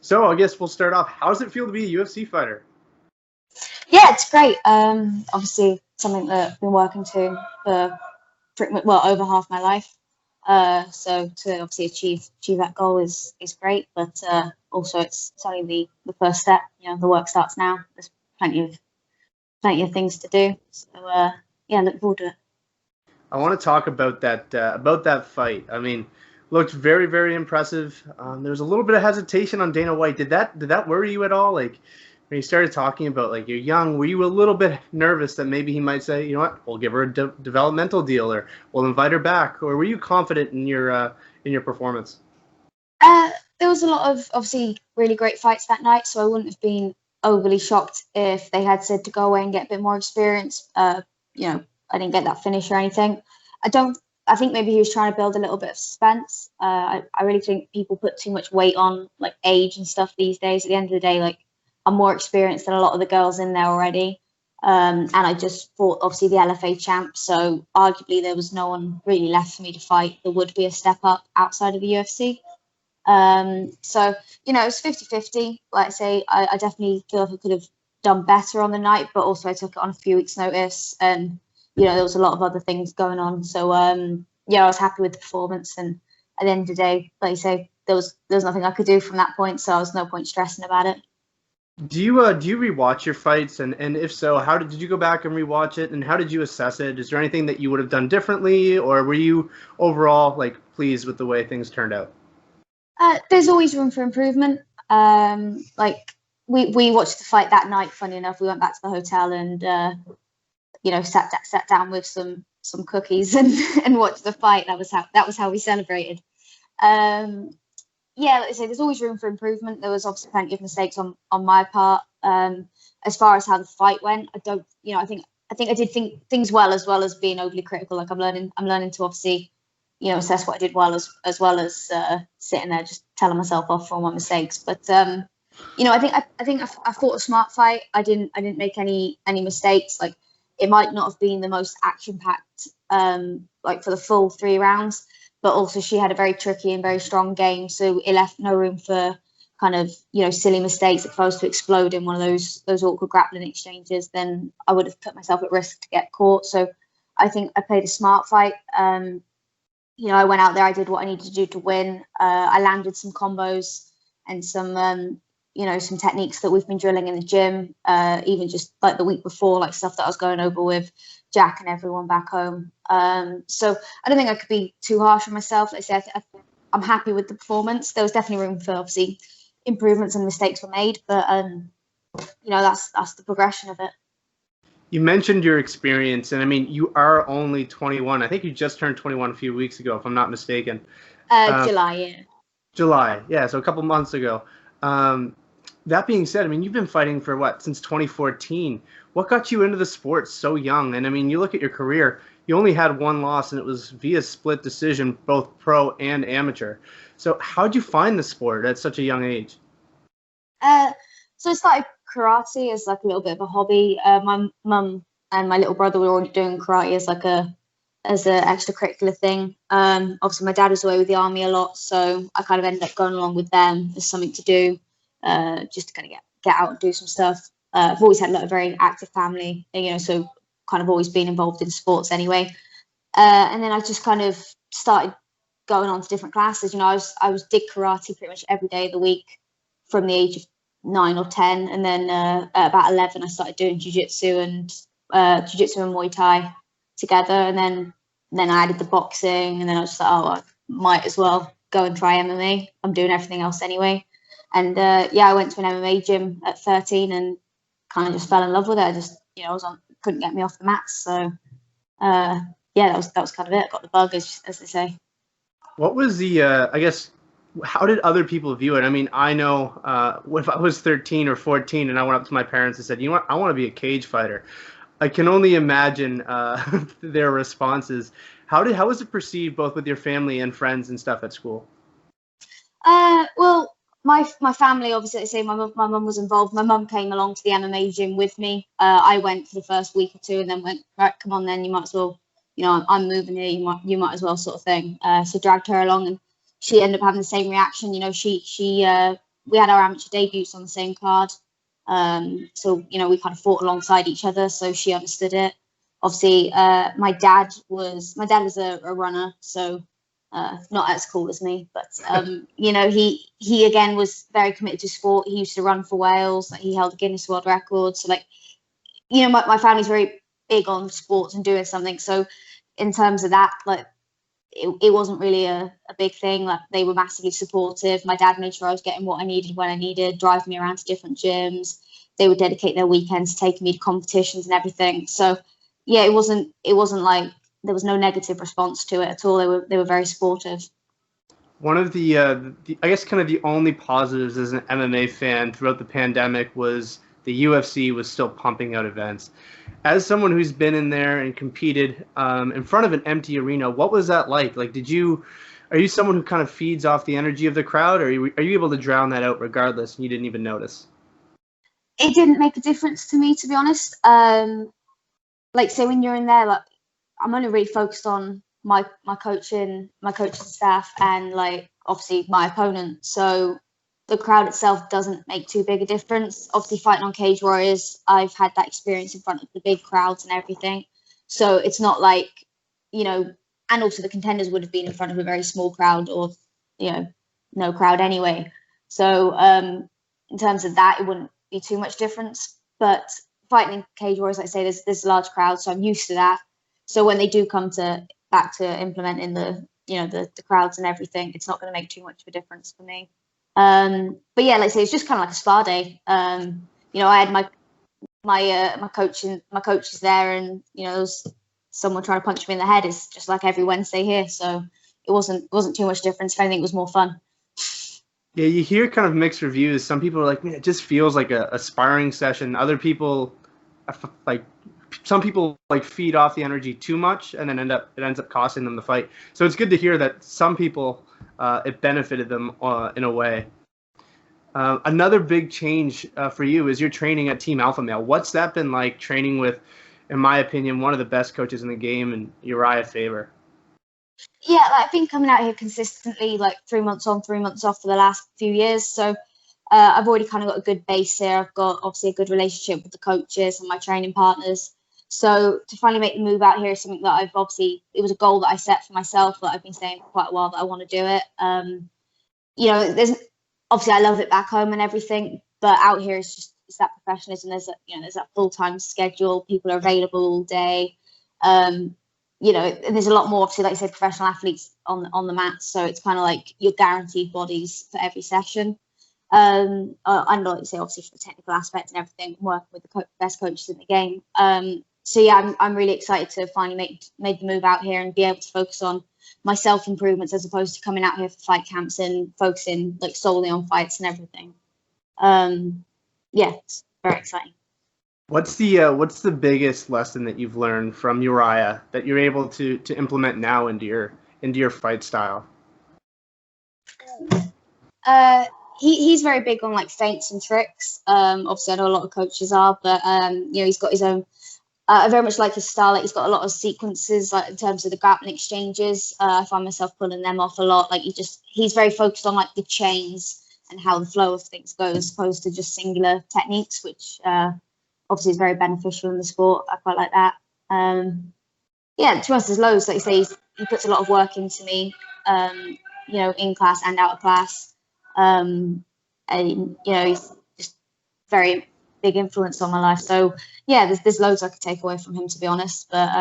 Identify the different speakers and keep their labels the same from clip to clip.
Speaker 1: So I guess we'll start off. How does it feel to be a UFC fighter?
Speaker 2: Yeah, it's great. Obviously, something that I've been working to for pretty much, well, over half my life. So to obviously achieve that goal is great, but also it's only the first step. You know, the work starts now. There's plenty of things to do. So yeah, look forward to it.
Speaker 1: I want to talk about that fight. I mean, looked very very impressive. There was a little bit of hesitation on Dana White. Did that worry you at all? Like when you started talking about like you're young, were you a little bit nervous that maybe he might say, you know what, we'll give her a developmental deal or we'll invite her back, or were you confident in your performance?
Speaker 2: Uh, there was a lot of obviously really great fights that night, so I wouldn't have been overly shocked if they had said to go away and get a bit more experience. You know, I didn't get that finish or anything. I don't. I think maybe he was trying to build a little bit of suspense. I really think people put too much weight on like age and stuff these days. At the end of the day, like I'm more experienced than a lot of the girls in there already. And I just fought obviously the LFA champ, so arguably there was no one really left for me to fight that would be a step up outside of the UFC. So, you know, it was 50-50. Like I say, I definitely feel like I could have done better on the night, but also I took it on a few weeks' notice and, you know, there was a lot of other things going on. So, yeah, I was happy with the performance. And at the end of the day, like you say, there was nothing I could do from that point. So I was no point stressing about it.
Speaker 1: Do you rewatch your fights, and if so, how did you go back and rewatch it, and how did you assess it? Is there anything that you would have done differently, or were you overall like pleased with the way things turned out?
Speaker 2: There's always room for improvement. Like we watched the fight that night. Funny enough, we went back to the hotel and you know sat down with some cookies and and watched the fight. That was how we celebrated. Um, yeah, like I say, there's always room for improvement. There was obviously plenty of mistakes on my part. As far as how the fight went, I don't, you know, I think I did things well as being overly critical. Like I'm learning to obviously, you know, assess what I did well as sitting there just telling myself off for all my mistakes. But you know, I fought a smart fight. I didn't make any mistakes. Like it might not have been the most action packed like for the full 3 rounds, but also she had a very tricky and very strong game, so it left no room for kind of, you know, silly mistakes. If I was to explode in one of those awkward grappling exchanges, then I would have put myself at risk to get caught. So I think I played a smart fight. You know, I went out there, I did what I needed to do to win. I landed some combos and some, you know, some techniques that we've been drilling in the gym, even just like the week before, like stuff that I was going over with Jack and everyone back home. So I don't think I could be too harsh on myself. Like I said, I'm happy with the performance. There was definitely room for obviously improvements and mistakes were made, but you know, that's the progression of it.
Speaker 1: You mentioned your experience, and I mean, you are only 21. I think you just turned 21 a few weeks ago, if I'm not mistaken. Um,
Speaker 2: July, yeah.
Speaker 1: July, yeah, so a couple months ago. Um, that being said, I mean, you've been fighting for what, since 2014. What got you into the sport so young? And I mean, you look at your career, you only had one loss, and it was via split decision, both pro and amateur. So, how'd you find the sport at such a young age?
Speaker 2: Uh, so I started karate as like a little bit of a hobby. My mum and my little brother were already doing karate as like a extracurricular thing. Obviously my dad was away with the army a lot, so I kind of ended up going along with them as something to do, just to kind of get out and do some stuff. I've always had like, a very active family, you know, so kind of always been involved in sports anyway. And then I just kind of started going on to different classes. You know, I was did karate pretty much every day of the week from the age of 9 or 10, and then at about 11, I started doing jiu-jitsu and Muay Thai together, and then I added the boxing, and then I was like, oh, I might as well go and try MMA. I'm doing everything else anyway, and yeah, I went to an MMA gym at 13 and kind of just fell in love with it. I just, you know, couldn't get me off the mats, so yeah, that was kind of it. I got the bug, as they say.
Speaker 1: What was I guess, how did other people view it? I mean, I know if I was 13 or 14 and I went up to my parents and said, you know what, I want to be a cage fighter. I can only imagine their responses. How was it perceived both with your family and friends and stuff at school?
Speaker 2: Well, my family, obviously, I say my mum was involved. My mum came along to the MMA gym with me. I went for the first week or two, and then went, right, come on, then you might as well, you know, I'm moving here. You might as well, sort of thing. So dragged her along, and she ended up having the same reaction. You know, she we had our amateur debuts on the same card. So, you know, we kind of fought alongside each other, so she understood it. Obviously, my dad was a runner, so not as cool as me, but you know, he again was very committed to sport. He used to run for Wales. Like, he held a Guinness World Record. So, like, you know, my family's very big on sports and doing something. So in terms of that, like, it wasn't really a big thing. Like, they were massively supportive. My dad made sure I was getting what I needed when I needed, drive me around to different gyms. They would dedicate their weekends to taking me to competitions and everything. So yeah, it wasn't like there was no negative response to it at all. They were very supportive.
Speaker 1: One of the I guess kind of the only positives as an MMA fan throughout the pandemic was the UFC was still pumping out events. As someone who's been in there and competed in front of an empty arena, what was that like? Like, are you someone who kind of feeds off the energy of the crowd, or are you able to drown that out regardless and you didn't even notice?
Speaker 2: It didn't make a difference to me, to be honest. Like, say when you're in there, like, I'm only really focused on my coaching staff, and like obviously my opponent. So the crowd itself doesn't make too big a difference. Obviously, fighting on Cage Warriors, I've had that experience in front of the big crowds and everything. So it's not like, you know, and also the Contenders would have been in front of a very small crowd, or, you know, no crowd anyway. So in terms of that, it wouldn't be too much difference. But fighting in Cage Warriors, like I say, there's a large crowd, so I'm used to that. So when they do come back to implementing the crowds and everything, it's not going to make too much of a difference for me. But yeah, like I say, it's just kind of like a spa day. You know, I had my coaches there, and you know, there was someone trying to punch me in the head. It's just like every Wednesday here, so it wasn't too much difference. If anything, it was more fun.
Speaker 1: Yeah, you hear kind of mixed reviews. Some people are like, man, it just feels like a sparring session. Other people, some people like feed off the energy too much, and then it ends up costing them the fight. So it's good to hear that some people it benefited them in a way. Another big change for you is your training at Team Alpha Male. What's that been like, training with, in my opinion, one of the best coaches in the game, and Uriah Faber?
Speaker 2: Yeah, like, I've been coming out here consistently, like 3 months on, 3 months off for the last few years. So I've already kind of got a good base here. I've got obviously a good relationship with the coaches and my training partners. So to finally make the move out here is something that it was a goal that I set for myself, that I've been saying for quite a while that I want to do it. You know, obviously I love it back home and everything, but out here it's that professionalism. There's that full-time schedule. People are available all day. You know, and there's a lot more, obviously, like I said, professional athletes on the mat. So it's kind of like you're guaranteed bodies for every session. And like you say, obviously for the technical aspect and everything, working with the best coaches in the game. So yeah, I'm really excited to finally make the move out here and be able to focus on my self improvements, as opposed to coming out here for fight camps and focusing like solely on fights and everything. Yeah, it's very exciting.
Speaker 1: What's the biggest lesson that you've learned from Uriah that you're able to implement now into your fight style?
Speaker 2: He's very big on like feints and tricks. Obviously, I know a lot of coaches are, but you know, he's got his own. I very much like his style. Like, he's got a lot of sequences, like in terms of the grappling exchanges. I find myself pulling them off a lot. Like, he's very focused on like the chains and how the flow of things goes, as opposed to just singular techniques, which obviously is very beneficial in the sport. I quite like that. Yeah, to us, there's loads. Like you say, he puts a lot of work into me, you know, in class and out of class. And, you know, he's just very big influence on my life. So, yeah, there's loads I could take away from him, to be honest. But,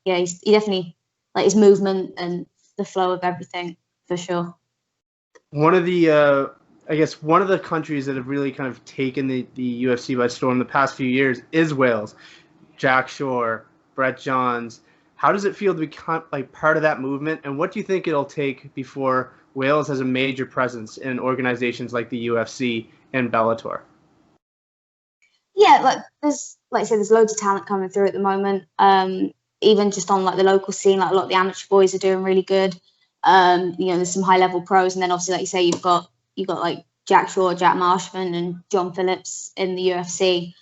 Speaker 2: yeah, he definitely, like, his movement and the flow of everything, for sure.
Speaker 1: One of the I guess one of the countries that have really kind of taken the UFC by storm the past few years is Wales. Jack Shore, Brett Johns. How does it feel to become like part of that movement? And what do you think it'll take before Wales has a major presence in organizations like the UFC and Bellator?
Speaker 2: Yeah, like I said, there's loads of talent coming through at the moment. Even just on like the local scene, like a lot of the amateur boys are doing really good. You know, there's some high level pros, and then obviously, like you say, you've got like Jack Shore, Jack Marshman, and John Phillips in the UFC.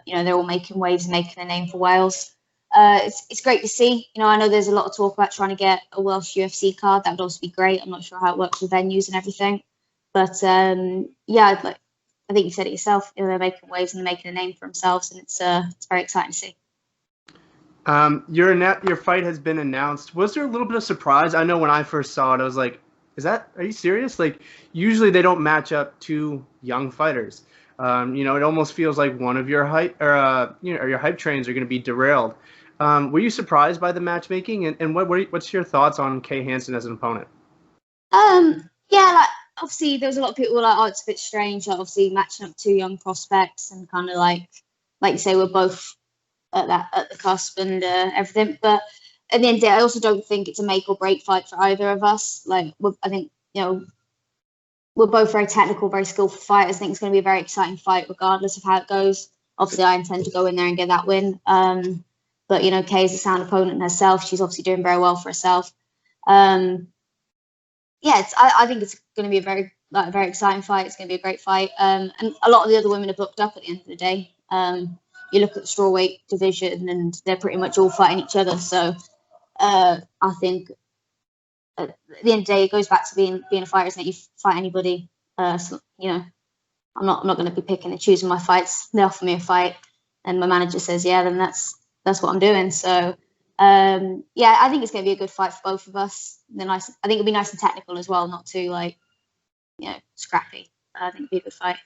Speaker 2: You know, they're all making waves and making a name for Wales. It's great to see. You know, I know there's a lot of talk about trying to get a Welsh UFC card. That would also be great. I'm not sure how it works with venues and everything. But yeah, like I think you said it yourself, they're making waves and they're making a name for themselves, and it's very exciting to see.
Speaker 1: Your fight has been announced. Was there a little bit of surprise? I know when I first saw it, I was like, are you serious? Like, usually they don't match up two young fighters. It almost feels like one of your your hype trains are going to be derailed. Were you surprised by the matchmaking? And what's your thoughts on Kay Hansen as an opponent?
Speaker 2: Yeah, like obviously there was a lot of people who were like, oh, it's a bit strange, like obviously matching up two young prospects and kind of like you say, we're both at the cusp and everything. But at the end of the day, I also don't think it's a make or break fight for either of us. Like I think we're both very technical, very skillful fighters. I think it's going to be a very exciting fight, regardless of how it goes. Obviously, I intend to go in there and get that win. But Kay is a sound opponent herself. She's obviously doing very well for herself. Yeah, I think it's going to be a very exciting fight. It's going to be a great fight. And a lot of the other women are booked up at the end of the day. You look at the strawweight division, and they're pretty much all fighting each other. So I think at the end of the day, it goes back to being a fighter, isn't it? You fight anybody. I'm not going to be picking and choosing my fights. They offer me a fight, and my manager says, yeah, then that's what I'm doing. So yeah, I think it's going to be a good fight for both of us. I think it'll be nice and technical as well, not too scrappy. I think it'll be a good fight.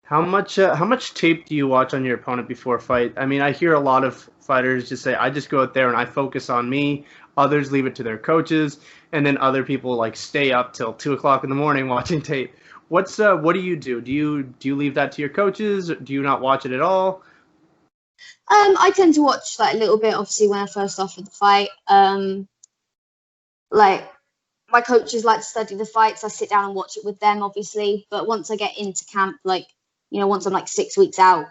Speaker 1: How much tape do you watch on your opponent before a fight? I mean, I hear a lot of fighters just say, I just go out there and I focus on me. Others leave it to their coaches, and then other people like stay up till 2:00 in the morning watching tape. What do you do? Do you leave that to your coaches? Do you not watch it at all?
Speaker 2: I tend to watch like a little bit, obviously, when I first offered the fight. Like my coaches like to study the fights. I sit down and watch it with them, obviously. But once I get into camp, once I'm like 6 weeks out,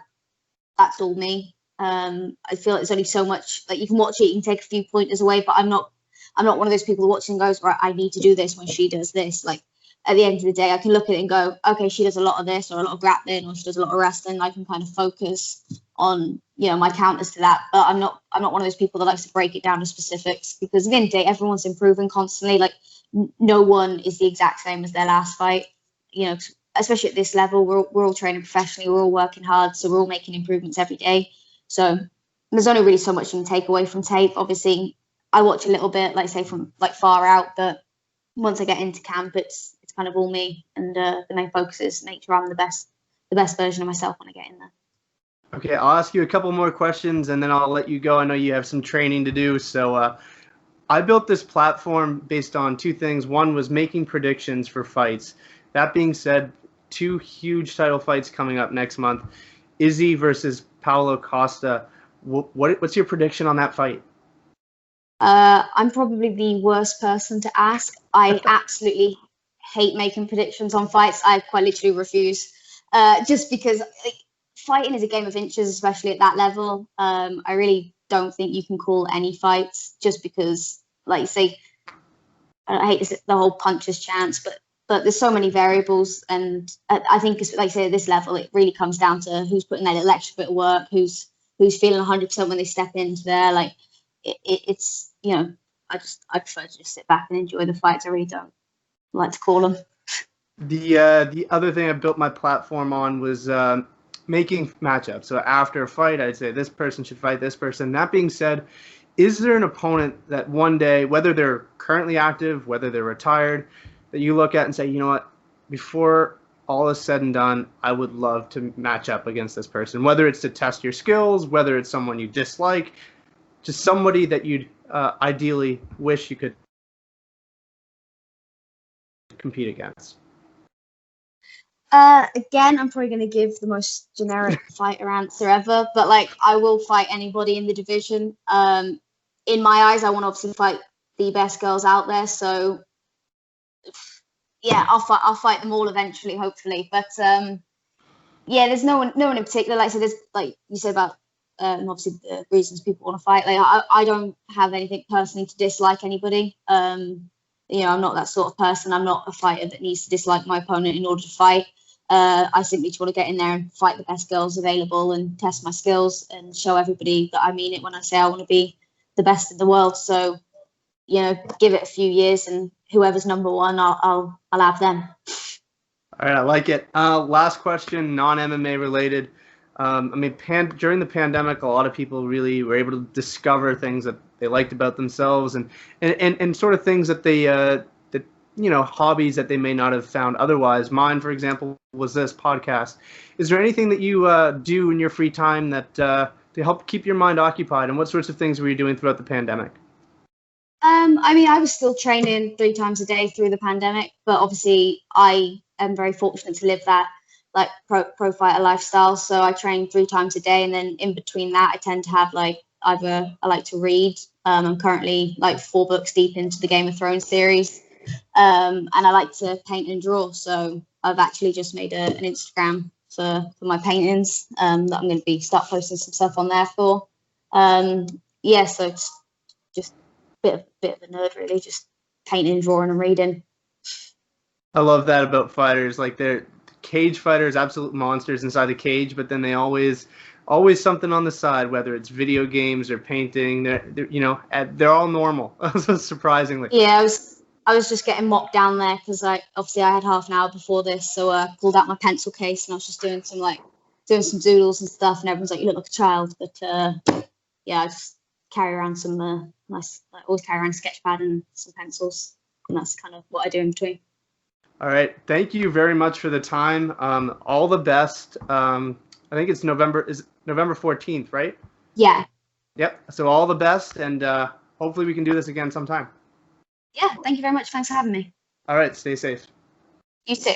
Speaker 2: that's all me. I feel like there's only so much like you can watch it, you can take a few pointers away, but I'm not one of those people who watches and goes, right, I need to do this when she does this. Like at the end of the day, I can look at it and go, okay, she does a lot of this or a lot of grappling or she does a lot of wrestling. I can kind of focus on my counters to that. But I'm not one of those people that likes to break it down to specifics, because at the end of the day, everyone's improving constantly. Like no one is the exact same as their last fight. Especially at this level, we're all training professionally, we're all working hard, so we're all making improvements every day. So there's only really so much you can take away from tape. Obviously, I watch a little bit, like say from like far out, but once I get into camp, it's kind of all me, and the main focus is make sure I'm the best version of myself when I get in there.
Speaker 1: Okay, I'll ask you a couple more questions and then I'll let you go. I know you have some training to do, so I built this platform based on two things. One was making predictions for fights. That being said, two huge title fights coming up next month. Izzy versus Paulo Costa. What's your prediction on that fight?
Speaker 2: I'm probably the worst person to ask. I absolutely hate making predictions on fights. I quite literally refuse, just because fighting is a game of inches, especially at that level. I really don't think you can call any fights just because, like you say, I hate this, the whole puncher's chance, but there's so many variables, and I think, like I say, at this level, it really comes down to who's putting that little extra bit of work, who's feeling 100% when they step into there. Like it's I prefer to just sit back and enjoy the fights. I really don't like to call them.
Speaker 1: The other thing I built my platform on was making matchups. So after a fight, I'd say this person should fight this person. That being said, is there an opponent that one day, whether they're currently active, whether they're retired, that you look at and say, you know what, before all is said and done, I would love to match up against this person, whether it's to test your skills, whether it's someone you dislike, just somebody that you'd ideally wish you could compete against?
Speaker 2: Again, I'm probably going to give the most generic fighter answer ever, but like I will fight anybody in the division. In my eyes, I want to obviously fight the best girls out there. So yeah, I'll fight them all eventually, hopefully. But yeah, there's no one in particular. Like I said, there's like you said about obviously the reasons people want to fight. Like I don't have anything personally to dislike anybody. I'm not that sort of person. I'm not a fighter that needs to dislike my opponent in order to fight. I simply just want to get in there and fight the best girls available and test my skills and show everybody that I mean it when I say I want to be the best in the world. So, give it a few years and whoever's number one, I'll have them.
Speaker 1: All right, I like it. Last question, non-MMA related. I mean, during the pandemic, a lot of people really were able to discover things that they liked about themselves, and sort of things that they hobbies that they may not have found otherwise. Mine, for example, was this podcast. Is there anything that you do in your free time that to help keep your mind occupied, and what sorts of things were you doing throughout the pandemic?
Speaker 2: I mean, I was still training 3 times a day through the pandemic, but obviously I am very fortunate to live that like pro fighter lifestyle. So I train 3 times a day, and then in between that, I tend to have like either I like to read. I'm currently like 4 books deep into the Game of Thrones series, and I like to paint and draw. So I've actually just made an Instagram for my paintings that I'm going to start posting some stuff on there for. Yeah, so it's just bit of a nerd, really, just painting, drawing, and reading.
Speaker 1: I love that about fighters. Like they're cage fighters, absolute monsters inside the cage, but then they always something on the side, whether it's video games or painting. They're all normal. Surprisingly.
Speaker 2: Yeah, I was just getting mocked down there because I had half an hour before this, so I pulled out my pencil case and I was just doing some doodles and stuff, and everyone's like, "You look like a child," but yeah, I just carry around some I always carry around a sketch pad and some pencils, and that's kind of what I do in between.
Speaker 1: All right, thank you very much for the time. All the best. I think it's November 14th, right?
Speaker 2: Yeah.
Speaker 1: Yep. So all the best, and hopefully we can do this again sometime.
Speaker 2: Yeah, thank you very much. Thanks for having me.
Speaker 1: All right, stay safe.
Speaker 2: You too.